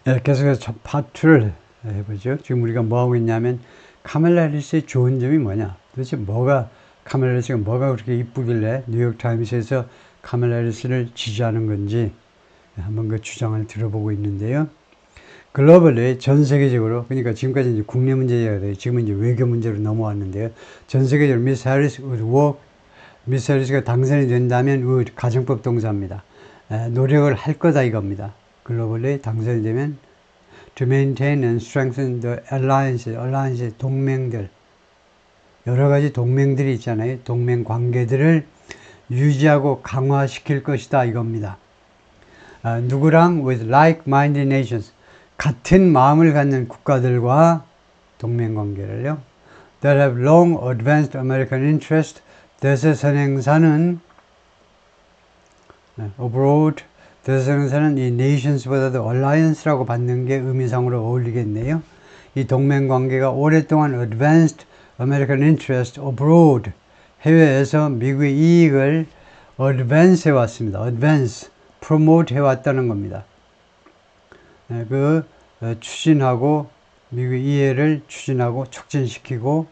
예, 계속해서 파트를 해보죠. 지금 우리가 뭐 하고 있냐면 카멜라 해리스의 좋은 점이 뭐냐, 도대체 카멜라 해리스가 뭐가 그렇게 이쁘길래 뉴욕타임스에서 카멜라 해리스를 지지하는 건지 한번 그 주장을 들어보고 있는데요. 글로벌리 전 세계적으로, 그러니까 지금까지 이제 국내 문제가 돼요. 지금은 이제 외교 문제로 넘어왔는데요. 전 세계적으로 미스 해리스가 당선이 된다면 가정법 동사입니다. 노력을 할 거다 이겁니다. 글로벌리 당선이 되면 to maintain and strengthen the alliance 동맹들, 여러 가지 동맹들이 있잖아요. 동맹 관계들을 유지하고 강화시킬 것이다 이겁니다. 누구랑? with like-minded nations, 같은 마음을 갖는 국가들과 동맹 관계를요. that have long advanced American interest, 대세선행사는 abroad, 대세선행사는 이 nations보다도 alliance라고 받는 게 의미상으로 어울리겠네요. 이 동맹 관계가 오랫동안 advanced American interest abroad, 해외에서 미국의 이익을 advance 해왔습니다. advance, promote 해왔다는 겁니다. 추진하고, 미국의 이해를 추진하고 촉진시키고,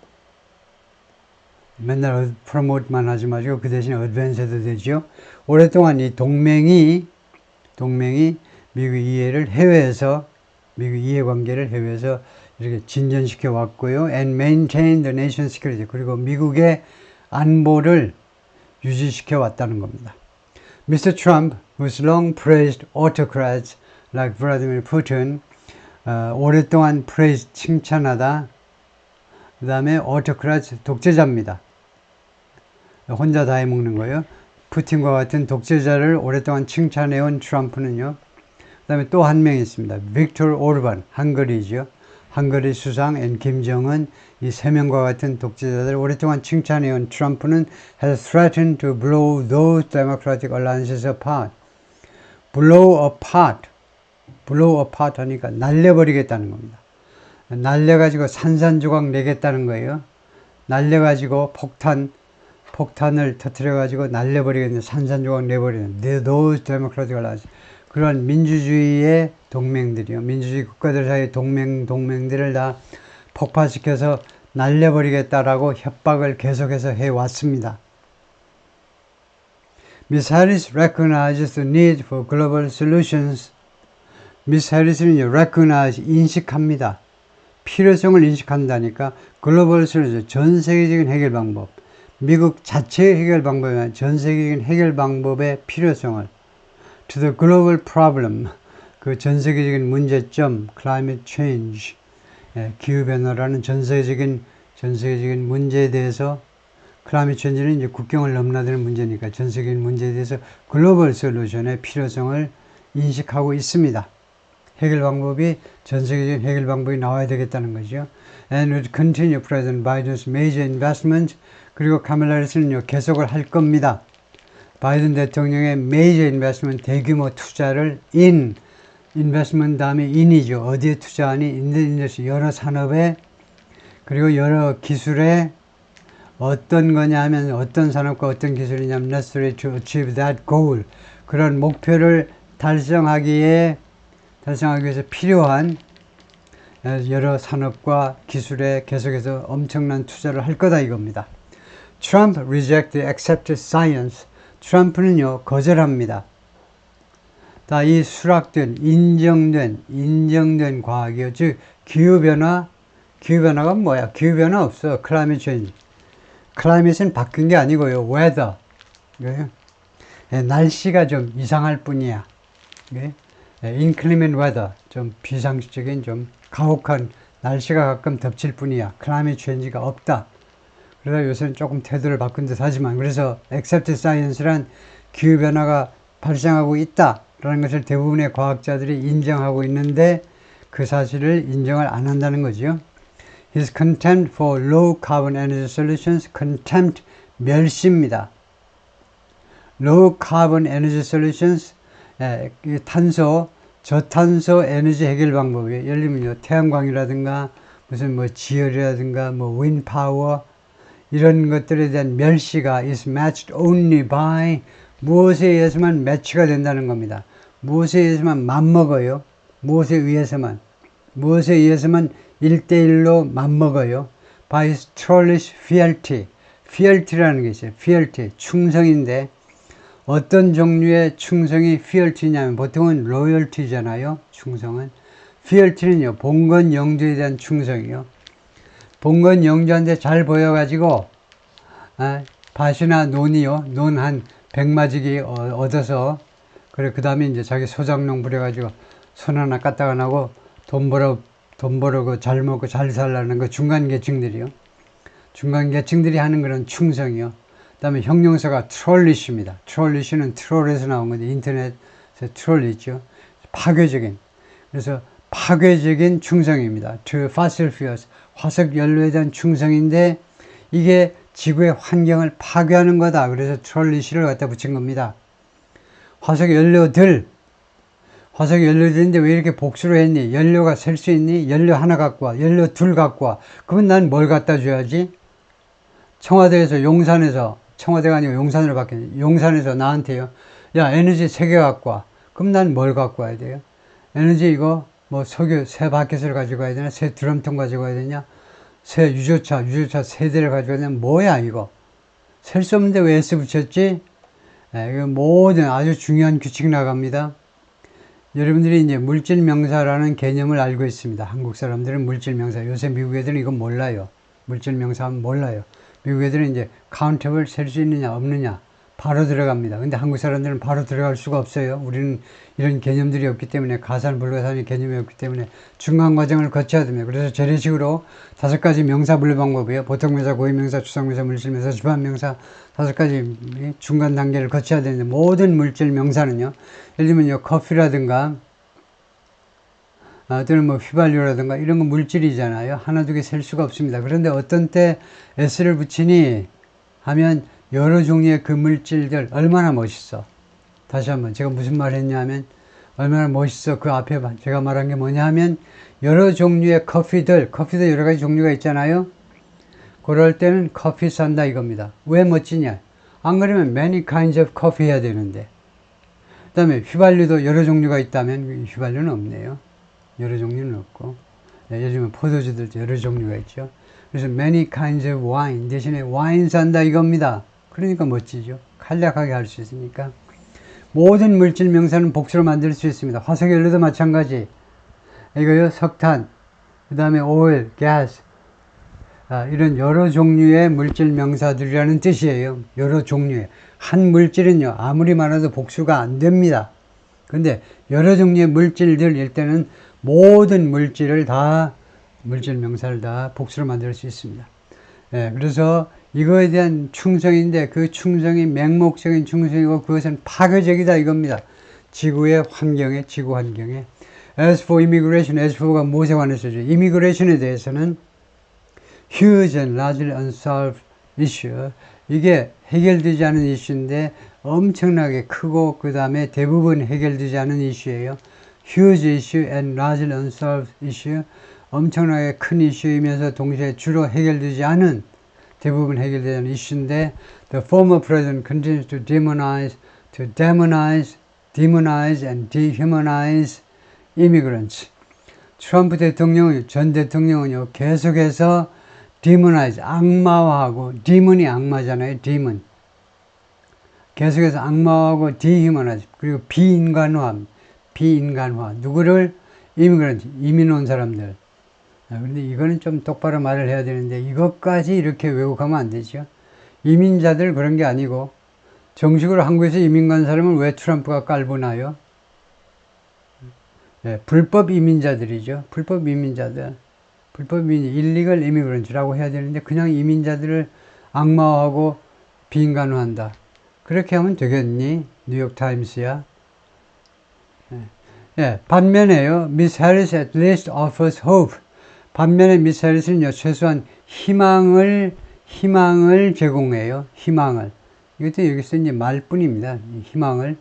맨날 promote만 하지 마시고 그 대신에 advance 해도 되죠. 오랫동안 이 동맹이 미국의 이해를 해외에서, 미국의 이해관계를 해외에서 이렇게 진전시켜 왔고요. and maintain the nation's security, 그리고 미국의 안보를 유지시켜 왔다는 겁니다. Mr. Trump, who's long praised autocrats like Vladimir Putin, 오랫동안 칭찬하다. 그 다음에 autocrats, 독재자입니다. 혼자 다 해먹는 거예요. 푸틴과 같은 독재자를 오랫동안 칭찬해온 트럼프는요. 그 다음에 또 한 명 있습니다. 빅토르 오르반, 헝가리죠. 헝가리 수상, 김정은, 이 세 명과 같은 독재자들을 오랫동안 칭찬해온 트럼프는 has threatened to blow those democratic alliances apart. blow apart 하니까 날려버리겠다는 겁니다. 날려가지고 산산조각 내겠다는 거예요. 날려가지고 폭탄을 터뜨려가지고 날려버리겠는데 산산조각 내버리는 those democratic alliances, 그런 민주주의의 동맹들이요. 민주주의 국가들 사이의 동맹들을 다 폭파시켜서 날려버리겠다라고 협박을 계속해서 해왔습니다. Ms. Harris recognizes the need for global solutions. Ms. Harris는 recognize, 인식합니다. 필요성을 인식한다니까. 글로벌 솔루션, 전 세계적인 해결 방법, 미국 자체의 해결 방법이 아니라 전 세계적인 해결 방법의 필요성을 to the global problem, 그 전 세계적인 문제점, climate change, 기후변화라는 전 세계적인 문제에 대해서, climate change는 이제 국경을 넘나드는 문제니까 전 세계적인 문제에 대해서 글로벌 솔루션의 필요성을 인식하고 있습니다. 해결 방법이, 전 세계적인 해결 방법이 나와야 되겠다는 거죠. And would continue President Biden's major investment, 그리고 카멜라 해리스는요, 계속을 할 겁니다. 바이든 대통령의 major investment, 대규모 투자를 investment 다음에 in이죠. 어디에 투자하니? 인더스트리, 여러 산업에, 그리고 여러 기술에. 어떤 거냐 하면 어떤 산업과 어떤 기술이냐면 necessary to achieve that goal, 그런 목표를 달성하기 위해서 필요한 여러 산업과 기술에 계속해서 엄청난 투자를 할 거다 이겁니다. Trump reject the accepted science. 트럼프는요, 거절합니다. 다 이 수락된, 인정된 과학이요. 즉, 기후변화가 뭐야? 기후변화 없어. climate change. climate는 바뀐 게 아니고요. weather. 날씨가 좀 이상할 뿐이야. inclement weather. 좀 비상식적인, 좀 가혹한 날씨가 가끔 덮칠 뿐이야. climate change가 없다. 그래서 요새는 조금 태도를 바꾼 듯 하지만, 그래서 accepted science란 기후변화가 발생하고 있다라는 것을 대부분의 과학자들이 인정하고 있는데 그 사실을 인정을 안 한다는 거죠. His contempt for low carbon energy solutions, contempt, 멸시입니다. low carbon energy solutions, 저탄소 에너지 해결 방법이, 예를 들면 태양광이라든가 무슨 지열이라든가 wind power, 이런 것들에 대한 멸시가 is matched only by, 무엇에 의해서만 매치가 된다는 겁니다. 무엇에 의해서만 맞먹어요. 무엇에 의해서만 1대1로 맞먹어요. by Trollish fealty. fealty라는 게 있어요. fealty, 충성인데 어떤 종류의 충성이 fealty냐면 보통은 loyalty잖아요. 충성은. fealty는요, 봉건 영주에 대한 충성이요. 봉건 영주한테 잘 보여가지고 밭이나 논이요, 논 한 100마지기 얻어서 그래 그 다음에 이제 자기 소장농 부려가지고 손 하나 까딱 안 하고 돈 벌고 잘 먹고 잘 살라는 그 중간 계층들이요. 중간 계층들이 하는 그런 충성이요. 그 다음에 형용사가 트롤리시입니다. 트롤리시는 트롤에서 나온 건데 인터넷에 트롤 있죠. 파괴적인. 그래서 파괴적인 충성입니다. To fossil fuels. 화석 연료에 대한 충성인데 이게 지구의 환경을 파괴하는 거다. 그래서 트롤리시를 갖다 붙인 겁니다. 화석 연료들인데 왜 이렇게 복수를 했니? 연료가 셀 수 있니? 연료 하나 갖고 와. 연료 둘 갖고 와. 그러면 난 뭘 갖다 줘야지? 청와대에서 청와대가 아니고 용산으로 바뀌었네. 용산에서 나한테요. 야, 에너지 3개 갖고 와. 그럼 난 뭘 갖고 와야 돼요? 에너지 이거 뭐 석유 새 바켓을 가지고 가야 되나? 새 드럼통 가지고 가야 되냐? 새 유조차 3대를 가지고 가야 되냐? 뭐야 이거? 셀 수 없는데 왜 S 붙였지? 이거 모든 아주 중요한 규칙 나갑니다. 여러분들이 이제 물질 명사라는 개념을 알고 있습니다. 한국 사람들은 물질 명사. 요새 미국 애들은 이건 몰라요. 물질 명사 하면 몰라요. 미국 애들은 이제 카운터블 셀 수 있느냐 없느냐 바로 들어갑니다. 근데 한국 사람들은 바로 들어갈 수가 없어요. 우리는 이런 개념들이 없기 때문에 가산 불가산의 개념이 없기 때문에 중간 과정을 거쳐야 됩니다. 그래서 재래식으로 5가지 명사 분류 방법이에요. 보통명사, 고유명사, 추상명사, 물질명사, 주반명사 5가지 중간 단계를 거쳐야 되는데 모든 물질 명사는요. 예를 들면 커피라든가 또는 뭐 휘발유라든가 이런 건 물질이잖아요. 하나 두 개 셀 수가 없습니다. 그런데 어떤 때 S를 붙이니 하면 여러 종류의 그 물질들 얼마나 멋있어. 다시 한번 제가 무슨 말 했냐면 얼마나 멋있어. 그 앞에 제가 말한 게 뭐냐 하면 여러 종류의 커피도 여러 가지 종류가 있잖아요. 그럴 때는 커피 산다 이겁니다. 왜 멋지냐? 안 그러면 many kinds of coffee 해야 되는데. 그 다음에 휘발유도 여러 종류가 있다면 휘발유는 없네요. 여러 종류는 없고. 요즘은 포도주들도 여러 종류가 있죠. 그래서 many kinds of wine 대신에 와인 산다 이겁니다. 그러니까 멋지죠. 간략하게 할 수 있으니까. 모든 물질 명사는 복수로 만들 수 있습니다. 화석연료도 마찬가지. 이거요, 석탄, 그 다음에 오일, 가스, 이런 여러 종류의 물질 명사들이라는 뜻이에요. 여러 종류의. 한 물질은요, 아무리 많아도 복수가 안 됩니다. 근데 여러 종류의 물질들일 때는 모든 물질 명사를 다 복수로 만들 수 있습니다. 그래서 이거에 대한 충성인데 그 충성이 맹목적인 충성이고 그것은 파괴적이다 이겁니다. 지구의 환경에, 지구 환경에. As for immigration, as for가 무엇에 관해서죠? immigration에 대해서는 huge and largely unsolved issue. 이게 해결되지 않은 이슈인데 엄청나게 크고 그 다음에 대부분 해결되지 않은 이슈예요. huge issue and largely unsolved issue. 엄청나게 큰 이슈이면서 동시에 주로 해결되지 않은 대부분 해결되지 않은 이슈인데 the former president continues to demonize and dehumanize immigrants. 트럼프 대통령, 전 대통령은요, 계속해서 demonize, 악마화하고, demon이 악마잖아요, demon. 계속해서 악마화하고 dehumanize, 그리고 비인간화. 누구를? immigrant, 이민 온 사람들. 근데 이거는 좀 똑바로 말을 해야 되는데 이것까지 이렇게 왜곡하면 안 되죠. 이민자들 그런 게 아니고 정식으로 한국에서 이민 간 사람은 왜 트럼프가 깔보나요? 불법 이민자들이죠. 불법 이민자들. illegal immigrant라고 해야 되는데 그냥 이민자들을 악마화하고 비인간화한다. 그렇게 하면 되겠니? 뉴욕타임스야. 반면에요. Miss Harris at least offers hope. 반면에 미스 해리스는요, 최소한 희망을 제공해요. 희망을. 이것도 여기서 이제 말뿐입니다. 희망을.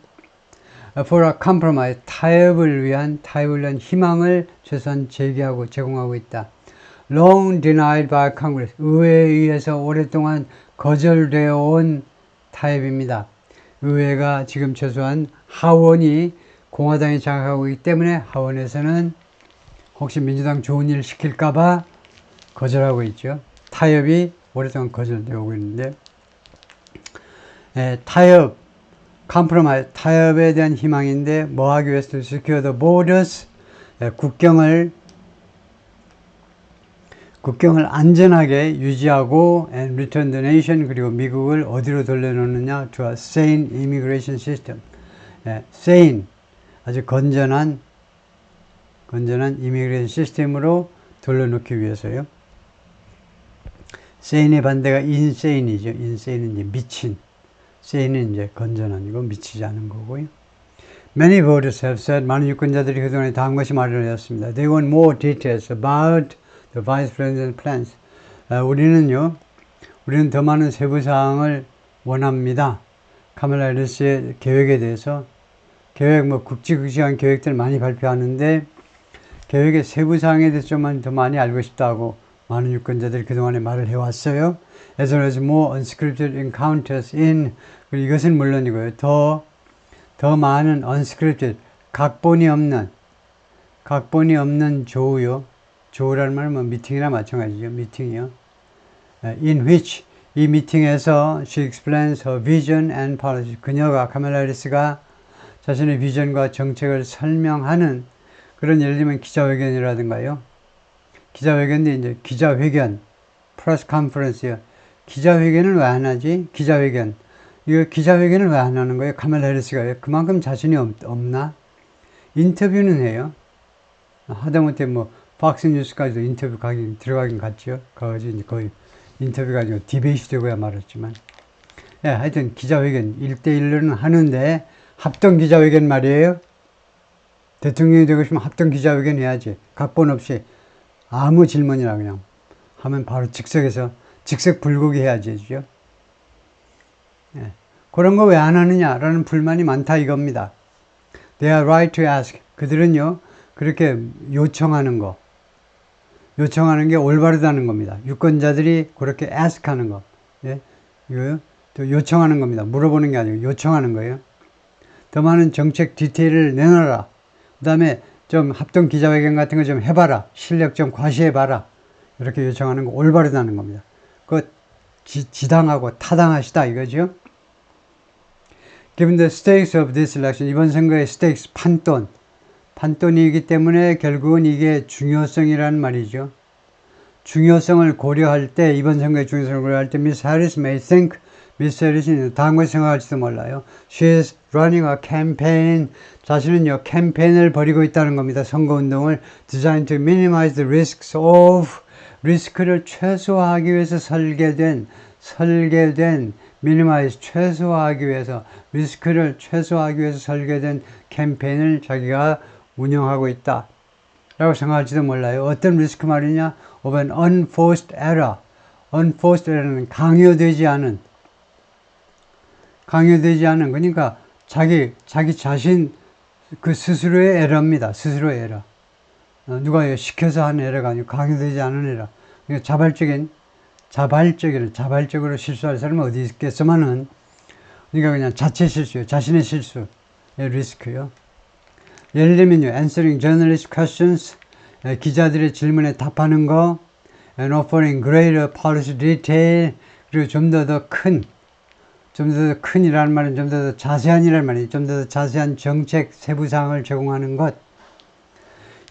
For a compromise, 타협을 위한 희망을 최소한 제공하고 있다. Long denied by Congress. 의회에 의해서 오랫동안 거절되어 온 타협입니다. 의회가 지금 최소한 하원이 공화당이 장악하고 있기 때문에 하원에서는 혹시 민주당 좋은 일 시킬까봐 거절하고 있죠. 타협이 오랫동안 거절되고 있는데, 타협, 컴프로마이즈, 타협에 대한 희망인데 뭐 하기 위해서 secure the borders, 국경을 안전하게 유지하고 and return the nation, 그리고 미국을 어디로 돌려놓느냐, to a sane immigration system. sane, 아주 건전한 이미그레이션 시스템으로 돌려놓기 위해서요. sane의 반대가 insane이죠. insane은 이제 미친. sane은 이제 건전한이고 미치지 않은 거고요. Many voters have said, 많은 유권자들이 그동안에 다음 것이 말을 하였습니다. They want more details about the vice president's plans. 우리는 더 많은 세부 사항을 원합니다. 카멜라 해리스의 계획에 대해서 굵직굵직한 계획들을 많이 발표하는데 계획의 세부 사항에 대해서 좀 더 많이 알고 싶다고 많은 유권자들이 그동안에 말을 해왔어요. As well as more unscripted encounters in, 그리고 이것은 물론이고요. 더 많은 unscripted, 각본이 없는 조우요. 조우라는 말은 뭐 미팅이나 마찬가지죠. 미팅이요. In which, 이 미팅에서 she explains her vision and policy. 그녀가, 카멜라 해리스가 자신의 비전과 정책을 설명하는 그런, 예를 들면 기자회견이라든가요. 기자회견도 이제 기자회견, 프레스 컨퍼런스요. 기자회견을 왜 안 하지? 기자회견. 이거 기자회견을 왜 안 하는 거예요? 카멜라 해리스가 그만큼 자신이 없나? 인터뷰는 해요. 하다못해 뭐 팍스뉴스까지도 인터뷰 들어가긴 갔죠. 거기서 이제 거의 인터뷰가 아니고 디베이트 되고야 말았지만. 하여튼 기자회견 1대1로는 하는데 합동 기자회견 말이에요. 대통령이 되고 싶으면 합동 기자회견 해야지. 각본 없이 아무 질문이나 그냥 하면 바로 즉석 불고기 해야지. 그죠? 그런 거 왜 안 하느냐라는 불만이 많다 이겁니다. They are right to ask. 그들은요, 그렇게 요청하는 게 올바르다는 겁니다. 유권자들이 그렇게 ask 하는 거. 이거 또 요청하는 겁니다. 물어보는 게 아니고 요청하는 거예요. 더 많은 정책 디테일을 내놔라. 그 다음에 좀 합동 기자회견 같은 거 좀 해봐라. 실력 좀 과시해봐라. 이렇게 요청하는 거 올바르다는 겁니다. 그거 지당하고 타당하시다 이거죠. Given the stakes of this election, 이번 선거의 stakes, 판돈이기 때문에 결국은 이게 중요성이라는 말이죠. 중요성을 고려할 때, 이번 선거의 중요성을 고려할 때 Miss Harris may think, Miss Harris는 다음 것을 생각할지도 몰라요. She is running a campaign. 자신은요, 캠페인을 벌이고 있다는 겁니다. 선거운동을 designed to minimize the risks of, 리스크를 최소화하기 위해서 설계된 minimize, 최소화하기 위해서, 리스크를 최소화하기 위해서 설계된 캠페인을 자기가 운영하고 있다 라고 생각할지도 몰라요. 어떤 리스크 말이냐? of an unforced error. unforced error는 강요되지 않은, 그러니까 자기 자신 그 스스로의 에러입니다. 스스로의 에러. 누가 시켜서 한 에러가 아니고 강요되지 않은 에러. 그러니까 자발적으로 실수할 사람은 어디 있겠지만은, 그러니까 그냥 자체 실수요. 자신의 실수의 리스크요. 예를 들면요, answering journalist questions, 기자들의 질문에 답하는 거, and offering greater policy detail, 그리고 좀 더 큰이라는 말은 좀 더 자세한이라는 말이에요. 좀 더 자세한 정책 세부사항을 제공하는 것.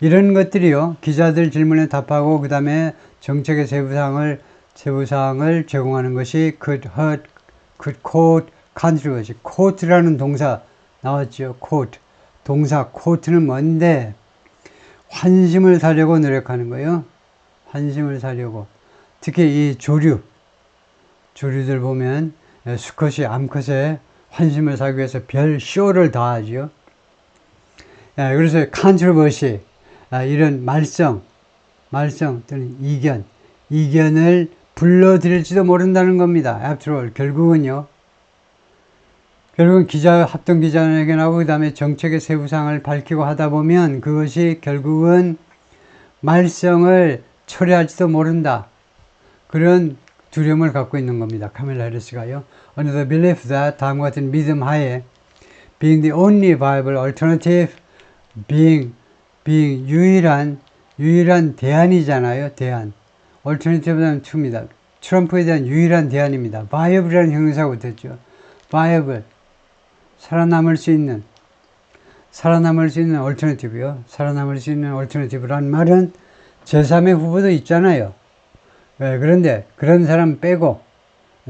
이런 것들이요, 기자들 질문에 답하고, 그 다음에 정책의 세부사항을 제공하는 것이 could quote controversy. quote라는 동사 나왔죠. quote. 동사 quote는 뭔데? 환심을 사려고 노력하는 거예요. 환심을 사려고. 특히 이 조류들 보면 수컷이 암컷에 환심을 사기 위해서 별 쇼를 다 하죠. 그래서 controversy, 이런 말썽 또는 이견을 불러들일지도 모른다는 겁니다. After all, 결국은 합동 기자회견하고 그 다음에 정책의 세부사항을 밝히고 하다 보면 그것이 결국은 말썽을 초래할지도 모른다. 그런 두려움을 갖고 있는 겁니다. 카멜라 해리스가요. Under the belief that, 다음과 같은 믿음 하에 being the only viable alternative, being 유일한 대안이잖아요. 대안. alternative는 to입니다. 트럼프에 대한 유일한 대안입니다. viable이라는 형용사가 붙었죠. viable. 살아남을 수 있는 alternative요. 살아남을 수 있는 alternative란 말은 제3의 후보도 있잖아요. 네, 그런데 그런 사람 빼고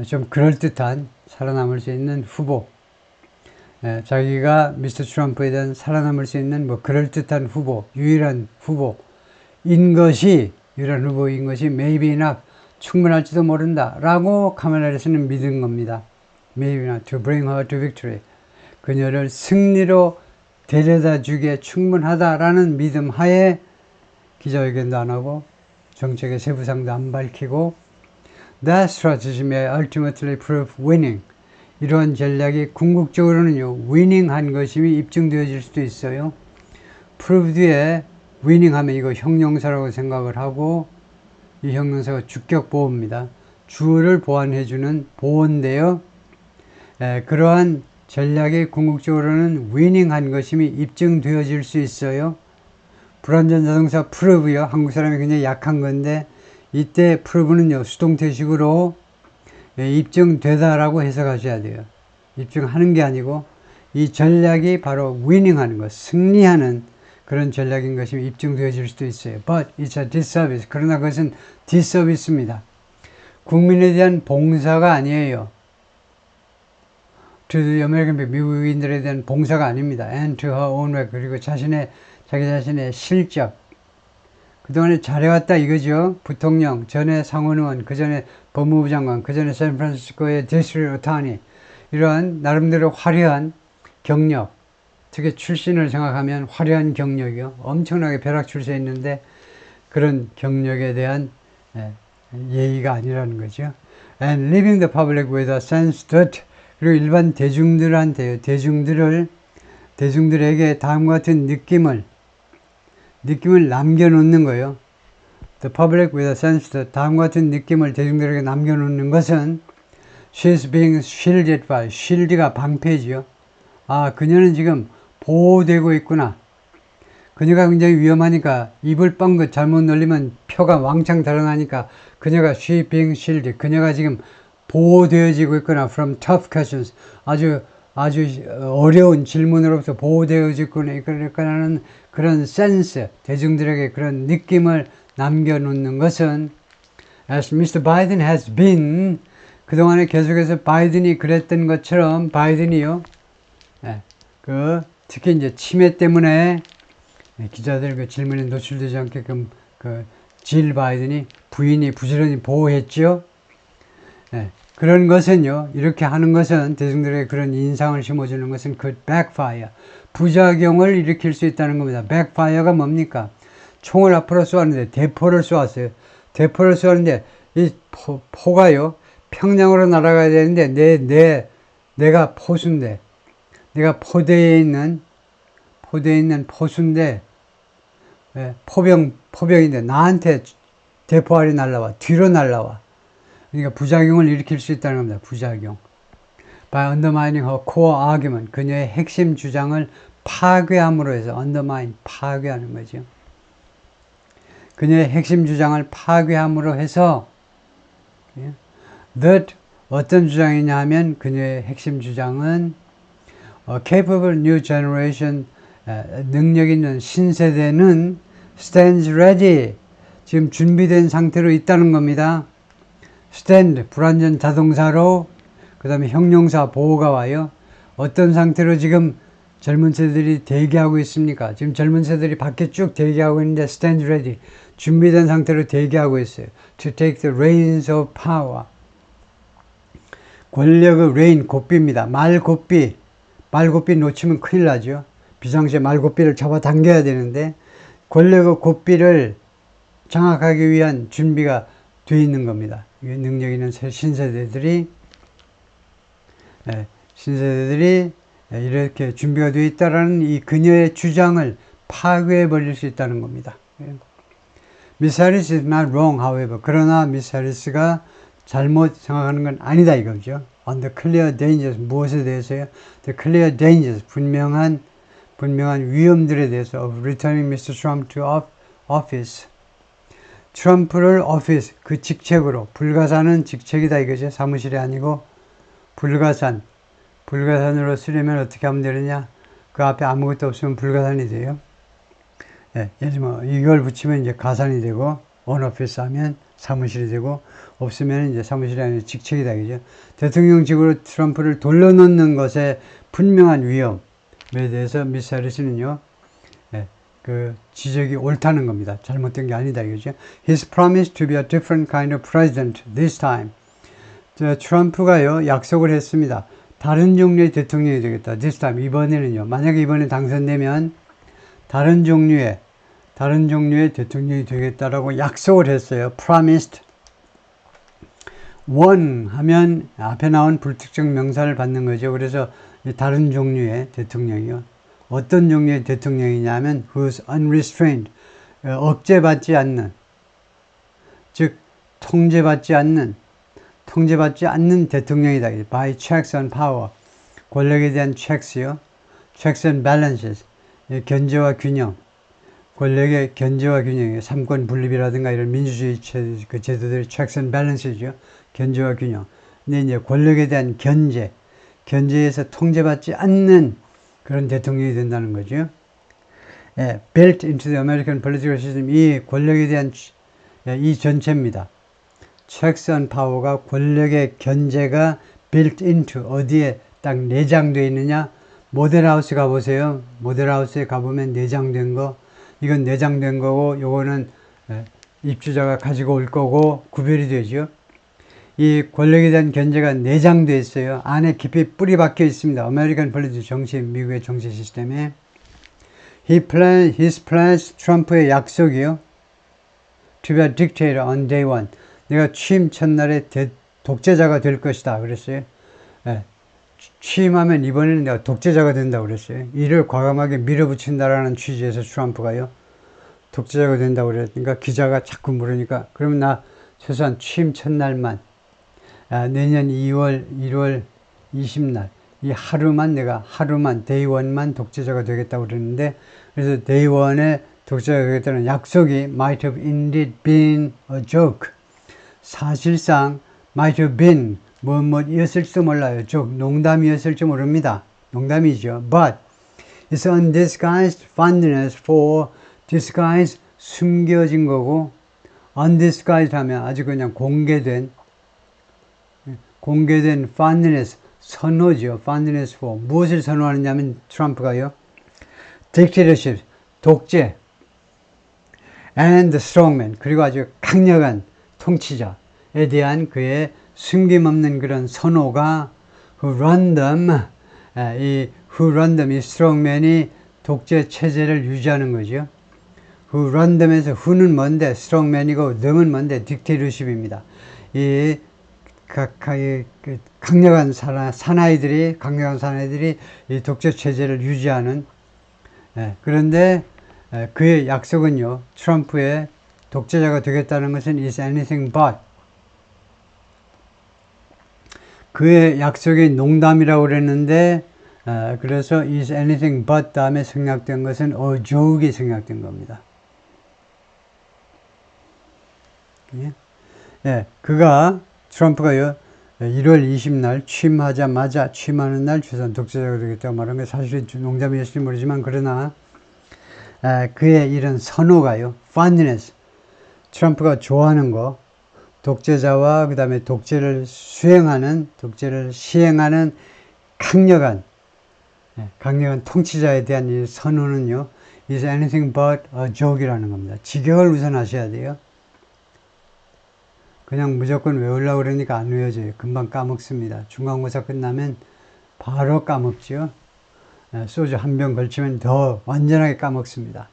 좀 그럴듯한 살아남을 수 있는 후보. 네, 자기가 미스터 트럼프에 대한 살아남을 수 있는 뭐 그럴듯한 후보, 유일한 후보인 것이 maybe enough, 충분할지도 모른다 라고 카말라 해리스는 믿은 겁니다. maybe enough to bring her to victory. 그녀를 승리로 데려다 주기에 충분하다라는 믿음 하에 기자회견도 안 하고 정책의 세부상도 안 밝히고 that strategy may ultimately prove winning. 이러한 전략이 궁극적으로는요 winning한 것임이 입증되어질 수도 있어요. prove 뒤에 winning하면 이거 형용사라고 생각을 하고 이 형용사가 주격 보호입니다. 주어를 보완해주는 보호인데요. 그러한 전략이 궁극적으로는 winning한 것임이 입증되어질 수 있어요. 불완전 자동사 prove요. 한국 사람이 굉장히 약한 건데 이때 prove는요 수동태식으로 입증되다라고 해석하셔야 돼요. 입증하는 게 아니고 이 전략이 바로 winning하는 것, 승리하는 그런 전략인 것이 입증되어질 수도 있어요. But it's a disservice. 그러나 그것은 disservice입니다. 국민에 대한 봉사가 아니에요. To the American people, 미국인들에 대한 봉사가 아닙니다. And to her own work. 그리고 자기 자신의 실적. 그동안에 잘해왔다 이거죠. 부통령, 전에 상원의원, 그 전에 법무부 장관, 그 전에 샌프란시스코의 디스트릭트 어터니. 이러한 나름대로 화려한 경력. 특히 출신을 생각하면 화려한 경력이요. 엄청나게 벼락출세 있는데 그런 경력에 대한 예의가 아니라는 거죠. And leaving the public with a sense that 그리고 일반 대중들한테요. 대중들에게 다음과 같은 느낌을 남겨놓는 거예요. The public with a sense that 다음과 같은 느낌을 대중들에게 남겨놓는 것은 she's being shielded by, shield가 방패지요. 아, 그녀는 지금 보호되고 있구나. 그녀가 굉장히 위험하니까 입을 뻥긋 잘못 놀리면 표가 왕창 드러나니까 그녀가 she being shielded. 그녀가 지금 보호되어지고 있구나. From tough questions. 아주 어려운 질문으로부터 보호되어지고 있구나는 그런 센스, 대중들에게 그런 느낌을 남겨놓는 것은 as Mr. Biden has been 그동안에 계속해서 바이든이 그랬던 것처럼 바이든이요. 특히 이제 치매 때문에 기자들 그 질문에 노출되지 않게끔 질 바이든이 부인이 부지런히 보호했죠. 그런 것은요, 이렇게 하는 것은 대중들에게 그런 인상을 심어주는 것은 could backfire, 부작용을 일으킬 수 있다는 겁니다. backfire가 뭡니까? 총을 앞으로 쏘았는데 대포를 쏘았어요. 대포를 쏘았는데 이 포가요, 평양으로 날아가야 되는데 내가 포수인데, 내가 포대에 있는 포수인데 포병인데 나한테 대포알이 날라와, 뒤로 날라와. 그러니까 부작용을 일으킬 수 있다는 겁니다. 부작용. By undermining her core argument, 그녀의 핵심 주장을 파괴함으로 해서 undermine, 파괴하는 거죠. 그녀의 핵심 주장을 파괴함으로 해서 that 어떤 주장이냐 하면 그녀의 핵심 주장은 capable new generation, 능력 있는 신세대는 stands ready, 지금 준비된 상태로 있다는 겁니다. stand, 불완전 자동사로 그 다음에 형용사 보호가 와요. 어떤 상태로 지금 젊은 세대들이 대기하고 있습니까? 지금 젊은 세대들이 밖에 쭉 대기하고 있는데 stand ready, 준비된 상태로 대기하고 있어요. to take the reins of power. 권력의 rein, 고삐입니다. 말고삐 놓치면 큰일 나죠. 비상시에 말고삐를 잡아당겨야 되는데 권력의 고삐를 장악하기 위한 준비가 되어 있는 겁니다. 능력 있는 신세대들이 이렇게 준비가 되어 있다라는 이 그녀의 주장을 파괴해 버릴 수 있다는 겁니다. Miss Harris is not wrong, however. 그러나 미스 해리스가 잘못 생각하는 건 아니다 이거죠. On the clear dangers, 무엇에 대해서요? The clear dangers, 분명한 위험들에 대해서 of returning Mr. Trump to office. 트럼프를 오피스, 그 직책으로, 불가산은 직책이다 이거죠. 사무실이 아니고 불가산으로 쓰려면 어떻게 하면 되느냐? 그 앞에 아무것도 없으면 불가산이 돼요. 예, 예를 들면 이걸 붙이면 이제 가산이 되고 on office 하면 사무실이 되고 없으면 이제 사무실이 아니라 직책이다 이거죠. 대통령직으로 트럼프를 돌려놓는 것에 분명한 위험에 대해서 미스 해리스는요. 예, 그 지적이 옳다는 겁니다. 잘못된 게 아니다 이거죠. He's promised to be a different kind of president this time. 트럼프가요 약속을 했습니다. 다른 종류의 대통령이 되겠다. This time 이번에는요. 만약에 이번에 당선되면 다른 종류의 대통령이 되겠다라고 약속을 했어요. Promised. one 하면 앞에 나온 불특정 명사를 받는 거죠. 그래서 다른 종류의 대통령이요. 어떤 종류의 대통령이냐면 who's unrestrained, 억제받지 않는, 즉 통제받지 않는 대통령이다. By checks on power, 권력에 대한 checks요. checks and balances, 견제와 균형, 권력의 견제와 균형, 삼권 분립이라든가 이런 민주주의 제도들의 checks and balances죠. 견제와 균형. 근데 이제 권력에 대한 견제에서 통제받지 않는 그런 대통령이 된다는 거죠. 예, built into the American political system. 이 권력에 대한 이 전체입니다. checks on power가 권력의 견제가 built into 어디에 딱 내장되어 있느냐? 모델하우스 가보세요. 모델하우스에 가보면 내장된 거, 이건 내장된 거고 요거는 입주자가 가지고 올 거고 구별이 되죠. 이 권력에 대한 견제가 내장되어 있어요. 안에 깊이 뿌리 박혀 있습니다. 아메리칸 폴리틱 정치, 미국의 정치 시스템에. His plans, 트럼프의 약속이요. To be a dictator on day one. 내가 취임 첫날에 독재자가 될 것이다. 그랬어요. 예. 취임하면 이번에는 내가 독재자가 된다고 그랬어요. 이를 과감하게 밀어붙인다라는 취지에서 트럼프가요. 독재자가 된다고 그랬으니까 기자가 자꾸 물으니까 그러면 나 최소한 취임 첫날만 내년 2월 1월 20날 이 하루만 day one만 독재자가 되겠다고 그랬는데 그래서 day one에 독재자가 되겠다는 약속이 might have indeed been a joke. 사실상 might have been 뭐였을지도 몰라요. 즉 농담이었을지 모릅니다. 농담이죠. But it's undisguised fondness for disguise 숨겨진 거고 undisguised 하면 아주 그냥 공개된 fondness 선호죠. fondness for 무엇을 선호하느냐면 트럼프가요. dictatorship 독재 and the strongman 그리고 아주 강력한 통치자에 대한 그의 숨김없는 그런 선호가 who run them 이 strongman이 독재 체제를 유지하는 거죠. who run them에서 who는 뭔데 strongman이고 them은 뭔데 dictatorship입니다. 이 강력한 사나이들이 이 독재 체제를 유지하는 그런데 그의 약속은요. 트럼프의 독재자가 되겠다는 것은 is anything but 그의 약속이 농담이라고 그랬는데 그래서 is anything but 다음에 생략된 것은 a joke이 생략된 겁니다. 트럼프가요 1월 20날 취임하는 날 최소한 독재자가 되겠다고 말한 게 사실은 농담이었을지 모르지만 그러나 그의 이런 선호가요 fondness 트럼프가 좋아하는 거 독재자와 그 다음에 독재를 시행하는 강력한 통치자에 대한 이 선호는요 is anything but a joke이라는 겁니다. 직역을 우선 하셔야 돼요. 그냥 무조건 외우려고 그러니까 안 외워져요. 금방 까먹습니다. 중간고사 끝나면 바로 까먹죠. 소주 한 병 걸치면 더 완전하게 까먹습니다.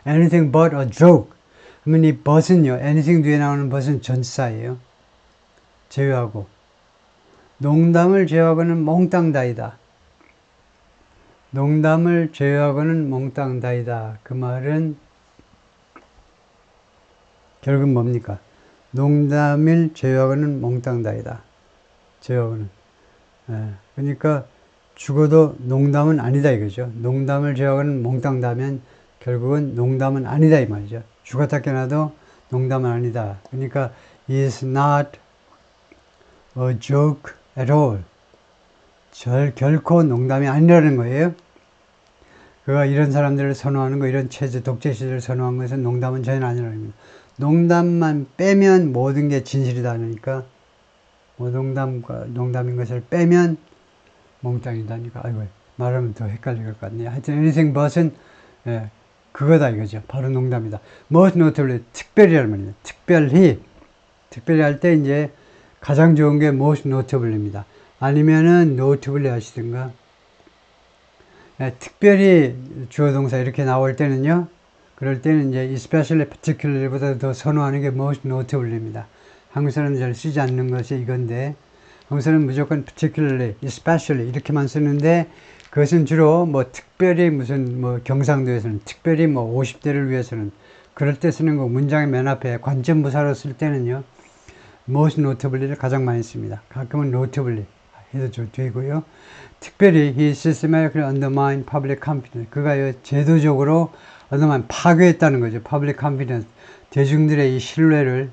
anything but a joke 하면 이 but은요. anything 뒤에 나오는 but은 전치사예요. 제외하고 농담을 제외하고는 몽땅다이다. 농담을 제외하고는 몽땅다이다. 그 말은 결국 뭡니까? 농담을 제외하고는 몽땅다이다. 제외하고는. 그러니까 죽어도 농담은 아니다 이거죠. 농담을 제외하고는 몽땅다면 결국은 농담은 아니다 이 말이죠. 죽었다 깨나도 농담은 아니다. 그러니까 is not a joke at all. 결코 농담이 아니라는 거예요. 그가 이런 사람들을 선호하는 거, 이런 체제, 독재 시대를 선호한 것은 농담은 전혀 아니라는 겁니다. 농담만 빼면 모든 게 진실이다 하니까, 뭐 농담인 것을 빼면 몽땅이다니까, 아이고, 말하면 더 헷갈릴 것 같네요. 하여튼, anything but은, 그거다 이거죠. 바로 농담이다. most notably, 특별히라는 말이에요. 특별히 할 때 이제 가장 좋은 게 most notably입니다. 아니면은 notably 하시든가, 특별히 주어 동사 이렇게 나올 때는요, 그럴 때는 이제 especially, particularly보다 더 선호하는 게 most notably입니다. 한국 사람은 잘 쓰지 않는 것이 이건데, 한국 사람은 무조건 particularly, especially 이렇게만 쓰는데, 그것은 주로 뭐 특별히 무슨 뭐 경상도에서는 특별히 뭐 50대를 위해서는 그럴 때 쓰는 거 문장의 맨 앞에 관점부사로 쓸 때는요, most notably를 가장 많이 씁니다. 가끔은 notably 해도 되고요. 특별히 he systematically undermined public confidence. 그가 제도적으로 undermine 파괴했다는 거죠. public confidence. 대중들의 이 신뢰를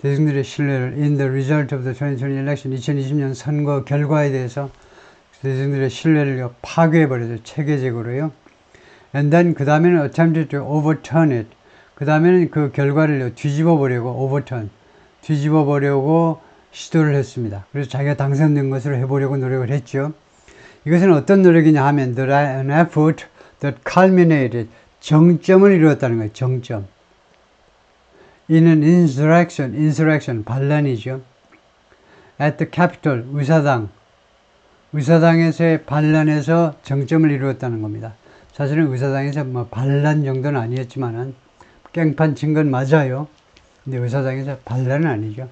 in the result of the 2020 election, 2020년 선거 결과에 대해서 대중들의 신뢰를 파괴해버려서 체계적으로요. And then 그 다음에는 attempted to overturn it. 그 다음에는 그 결과를 뒤집어 보려고 시도를 했습니다. 그래서 자기가 당선된 것으로 해보려고 노력을 했죠. 이것은 어떤 노력이냐 하면 an effort that culminated, 정점을 이루었다는 거예요. 정점. in an insurrection, 반란이죠. at the Capitol, 의사당에서의 반란에서 정점을 이루었다는 겁니다. 사실은 의사당에서 뭐 반란 정도는 아니었지만은 깽판 친 건 맞아요. 근데 의사당에서 반란은 아니죠.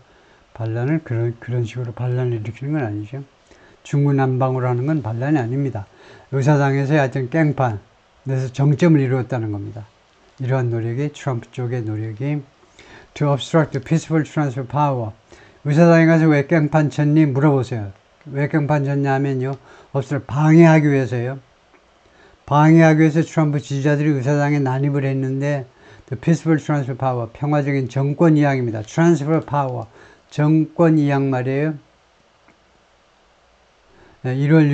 반란을 그런 식으로 반란을 일으키는 건 아니죠. 중구난방으로 하는 건 반란이 아닙니다. 의사당에서의 하여튼 깽판, 그래서 정점을 이루었다는 겁니다. 이러한 노력이 트럼프 쪽의 노력이 to obstruct the peaceful transfer of power. 의사당에 가서 왜 깽판 쳤니? 물어보세요. 왜 깽판 쳤냐 하면요. 방해하기 위해서요. 방해하기 위해서 트럼프 지지자들이 의사당에 난입을 했는데 the peaceful transfer of power, 평화적인 정권 이양입니다. transfer of power, 정권 이양 말이에요. 1월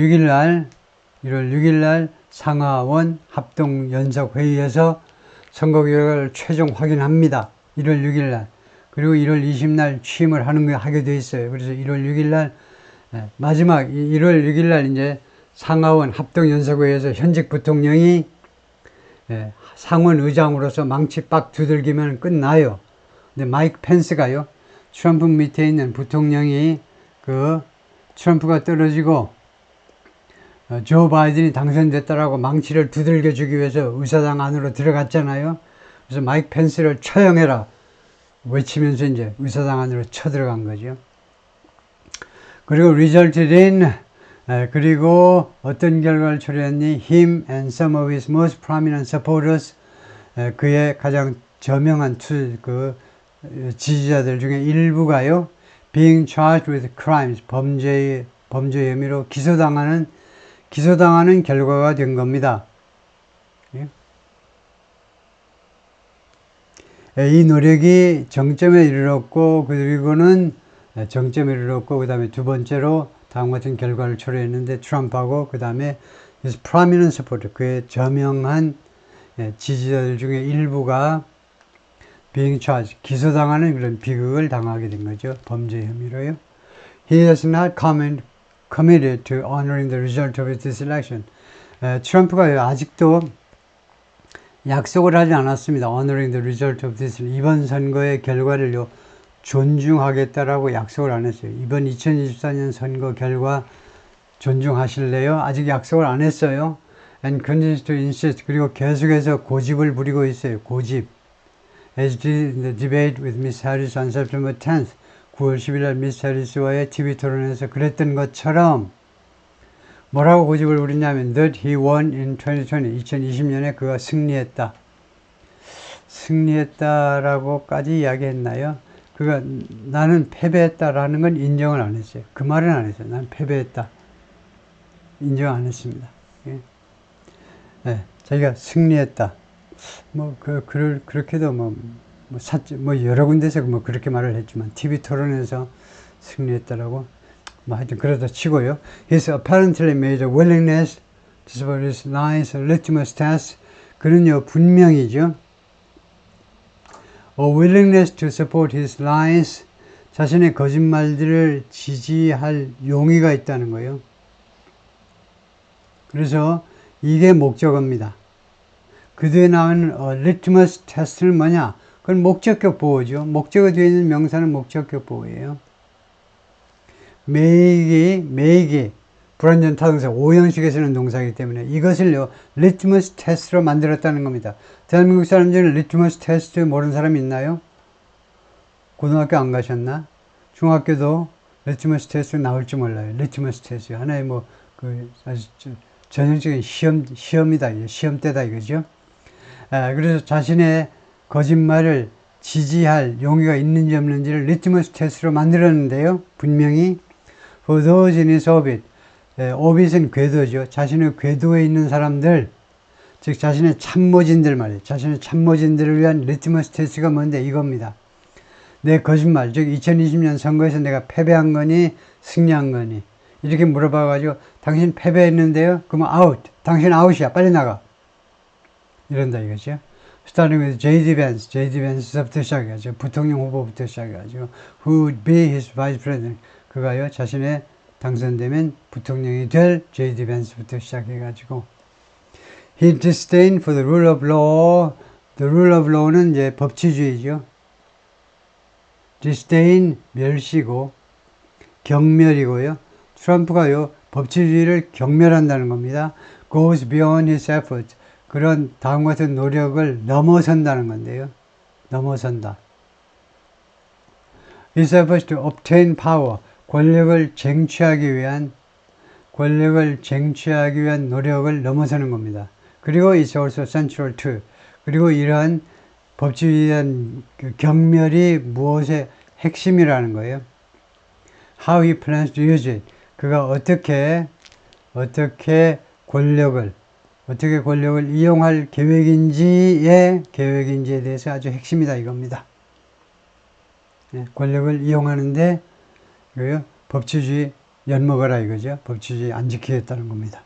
6일 날 상하원 합동연석회의에서 선거 결과를 최종 확인합니다. 1월 6일 날. 그리고 1월 20일 날 취임을 하게 돼 있어요. 그래서 1월 6일 날 마지막 1월 6일 날 이제 상하원 합동연석회의에서 현직 부통령이 상원 의장으로서 망치 빡 두들기면 끝나요. 근데 마이크 펜스가요. 트럼프 밑에 있는 부통령이 트럼프가 떨어지고 조 바이든이 당선됐다라고 망치를 두들겨 주기 위해서 의사당 안으로 들어갔잖아요. 그래서 마이크 펜스를 처형해라 외치면서 이제 의사당 안으로 쳐들어간 거죠. 그리고 resulted in, 그리고 어떤 결과를 초래했니? Him and some of his most prominent supporters, 그의 가장 저명한 지지자들 중에 일부가요, being charged with crimes, 범죄 혐의로 기소당하는 결과가 된 겁니다. 이 노력이 정점에 이르렀고, 그 다음에 두 번째로 다음 같은 결과를 초래했는데, 트럼프하고 그 다음에 his prominent supporter, 그의 저명한 지지자들 중에 일부가 being charged, 기소당하는 그런 비극을 당하게 된 거죠. 범죄 혐의로요. He has not committed to honoring the result of this election. 트럼프가 아직도 약속을 하지 않았습니다. honoring the result of this, 이번 선거의 결과를요, 존중하겠다라고 약속을 안 했어요. 이번 2024년 선거 결과 존중하실래요? 아직 약속을 안 했어요. And continues to insist, 그리고 계속해서 고집을 부리고 있어요. 고집. As did the debate with Miss Harris on September 10th, 9월 10일 날 미스 해리스와의 TV 토론에서 그랬던 것처럼 뭐라고 고집을 부리냐면 that he won in 2020년에 그가 승리했다라고까지 이야기했나요? 그가 나는 패배했다라는 건 인정을 안 했어요. 그 말은 안 했어요. 나는 패배했다. 인정 안 했습니다. 예. 예, 자기가 승리했다. 그렇게도 여러 군데서 그렇게 말을 했지만, TV 토론에서 승리했다라고, 하여튼 그러다 치고요. He's apparently made a willingness to support his lies, a litmus test. 그는요, 분명히죠. A willingness to support his lies. 자신의 거짓말들을 지지할 용의가 있다는 거예요. 그래서 이게 목적어입니다. 그 뒤에 나오는 litmus test는 뭐냐? 그건 목적격 보호죠. 목적어 뒤에 있는 명사는 목적격 보호예요. make이 불완전 타동사 5형식에 쓰는 동사이기 때문에 이것을요, litmus test로 만들었다는 겁니다. 대한민국 사람 중에 litmus test 모르는 사람 있나요? 고등학교 안 가셨나? 중학교도 litmus test 나올지 몰라요. litmus test. 하나의 아주 전형적인 시험이다. 시험대다 이거죠. 그래서 자신의 거짓말을 지지할 용의가 있는지 없는지를 리트머스 테스트로 만들었는데요. 분명히 for those in his orbit, orbit은 궤도죠. 자신의 궤도에 있는 사람들, 즉 자신의 참모진들 말이에요. 자신의 참모진들을 위한 리트머스 테스트가 뭔데? 이겁니다. 내 거짓말, 즉 2020년 선거에서 내가 패배한 거니 승리한 거니 이렇게 물어봐가지고 당신 패배했는데요? 그러면 아웃. 당신 아웃이야. 빨리 나가. 이런다 이거죠. Starting with J.D. Vance. J.D. Vance부터 시작해가지고 부통령 후보부터 시작해가지고 Who would be his vice president. 그가요 자신의 당선되면 부통령이 될 J.D. Vance부터 시작해가지고 He disdained for the rule of law. The rule of law는 이제 법치주의죠. disdain 멸시고 경멸이고요. 트럼프가요 법치주의를 경멸한다는 겁니다. goes beyond his efforts. 그런 다음과 같은 노력을 넘어선다는 건데요. 넘어선다. his efforts to obtain power. 권력을 쟁취하기 위한 노력을 넘어서는 겁니다. 그리고 it's also central to. 그리고 이러한 법치주의에 대한 경멸이 무엇의 핵심이라는 거예요. How he plans to use it. 그가 어떻게 권력을 이용할 계획인지에 대해서 아주 핵심이다 이겁니다. 권력을 이용하는데 법치주의 엿먹어라 이거죠. 법치주의 안 지키겠다는 겁니다.